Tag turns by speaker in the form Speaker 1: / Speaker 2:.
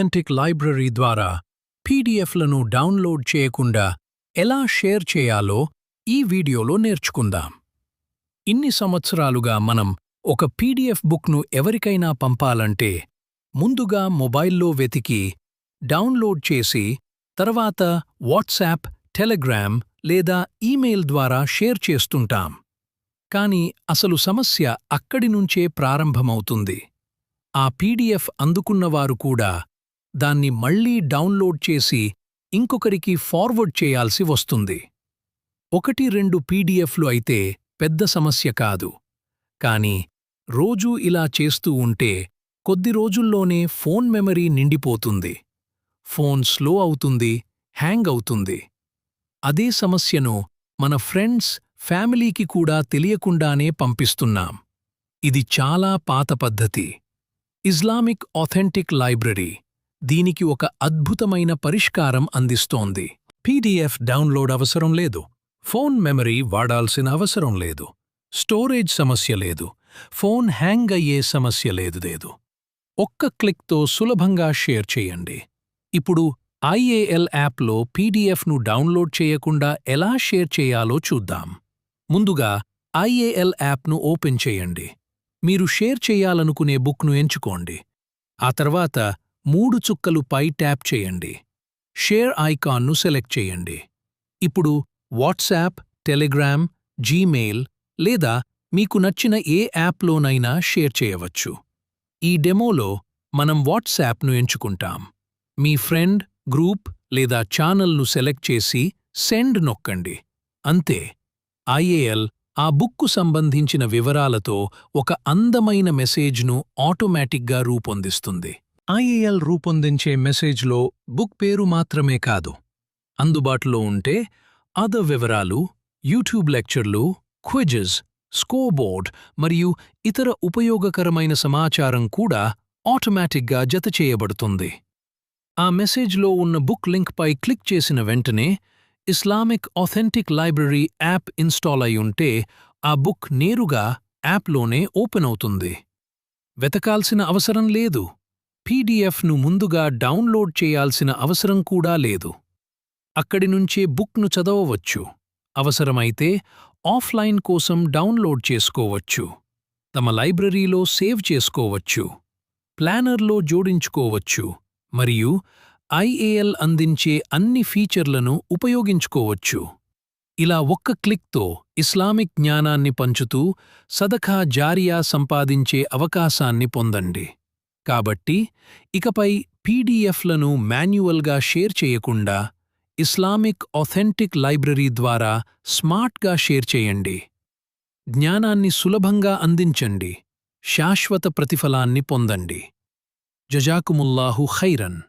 Speaker 1: Authentic library ద్వారా పీడిఎఫ్లను download చేయకుండా ఎలా షేర్ చేయాలో ఈ వీడియోలో నేర్చుకుందాం. ఇన్ని సంవత్సరాలుగా మనం ఒక పీడిఎఫ్ బుక్ను ఎవరికైనా పంపాలంటే ముందుగా మొబైల్లో వెతికి డౌన్లోడ్ చేసి తర్వాత వాట్సాప్, టెలిగ్రామ్ లేదా ఈమెయిల్ ద్వారా షేర్ చేస్తుంటాం. కానీ అసలు సమస్య అక్కడి నుంచే ప్రారంభమవుతుంది. ఆ పీడిఎఫ్ అందుకున్నవారు కూడా దాన్ని మళ్లీ డౌన్లోడ్ చేసి ఇంకొకరికి ఫార్వర్డ్ చేయాల్సి వస్తుంది. 1-2 పీడిఎఫ్లు అయితే పెద్ద సమస్య కాదు. కానీ రోజూ ఇలా చేస్తూ ఉంటే కొద్ది రోజుల్లోనే ఫోన్ మెమరీ నిండిపోతుంది. ఫోన్ స్లో అవుతుంది, హ్యాంగ్ అవుతుంది. అదే సమస్యను మన ఫ్రెండ్స్, ఫ్యామిలీకి కూడా తెలియకుండానే పంపిస్తున్నాం. ఇది చాలా పాత పద్ధతి. ఇస్లామిక్ ఆథెంటిక్ లైబ్రరీ దీనికి ఒక అద్భుతమైన పరిష్కారం అందిస్తోంది. పీడిఎఫ్ డౌన్లోడ్ అవసరం లేదు, ఫోన్ మెమరీ వాడాల్సిన అవసరం లేదు, స్టోరేజ్ సమస్య లేదు, ఫోన్ హ్యాంగ్ అయ్యే సమస్య లేదు. ఒక్క క్లిక్తో సులభంగా షేర్ చేయండి. ఇప్పుడు IAL యాప్లో పీడిఎఫ్ను డౌన్లోడ్ చేయకుండా ఎలా షేర్ చేయాలో చూద్దాం. ముందుగా IAL యాప్ను ఓపెన్ చేయండి. మీరు షేర్ చేయాలనుకునే బుక్ను ఎంచుకోండి. ఆ తర్వాత 3 చుక్కలు పై ట్యాప్ చేయండి. షేర్ ఐకాన్ను సెలెక్ట్ చేయండి. ఇప్పుడు వాట్సాప్, టెలిగ్రామ్, జీమెయిల్ లేదా మీకు నచ్చిన ఏ యాప్లోనైనా షేర్ చేయవచ్చు. ఈ డెమోలో మనం వాట్సాప్ను ఎంచుకుంటాం. మీ ఫ్రెండ్, గ్రూప్ లేదా ఛానల్ను సెలెక్ట్ చేసి సెండ్ నొక్కండి. అంతే, IAL ఆ బుక్కు సంబంధించిన వివరాలతో ఒక అందమైన మెసేజ్ను ఆటోమేటిక్గా రూపొందిస్తుంది. IAL రూపొందించే మెసేజ్లో బుక్ పేరు మాత్రమే కాదు, అందుబాటులో ఉంటే అదర్ వివరాలు, యూట్యూబ్ లెక్చర్లు, క్విజెస్, స్కోర్బోర్డ్ మరియు ఇతర ఉపయోగకరమైన సమాచారం కూడా ఆటోమేటిక్గా జతచేయబడుతుంది. ఆ మెసేజ్లో ఉన్న బుక్ లింక్పై క్లిక్ చేసిన వెంటనే Islamic authentic library app install అయి ఉంటే ఆ బుక్ నేరుగా యాప్లోనే ఓపెన్ అవుతుంది. వెతకాల్సిన అవసరం లేదు. పీడిఎఫ్ను ముందుగా డౌన్లోడ్ చేయాల్సిన అవసరం కూడా లేదు. అక్కడి నుంచే బుక్ను చదవవచ్చు. అవసరమైతే ఆఫ్లైన్ కోసం డౌన్లోడ్ చేసుకోవచ్చు. తమ లైబ్రరీలో సేవ్ చేసుకోవచ్చు. ప్లానర్లో జోడించుకోవచ్చు మరియు IAL అందించే అన్ని ఫీచర్లను ఉపయోగించుకోవచ్చు. ఇలా ఒక్క క్లిక్తో ఇస్లామిక్ జ్ఞానాన్ని పంచుతూ సదఖా జారియా సంపాదించే అవకాశాన్ని పొందండి. కాబట్టి ఇకపై పీడిఎఫ్లను మాన్యువల్గా షేర్ చేయకుండా ఇస్లామిక్ ఆథెంటిక్ లైబ్రరీ ద్వారా స్మార్ట్గా షేర్ చేయండి. జ్ఞానాన్ని సులభంగా అందించండి. శాశ్వత ప్రతిఫలాన్ని పొందండి. జజాకుముల్లాహు ఖైరన్.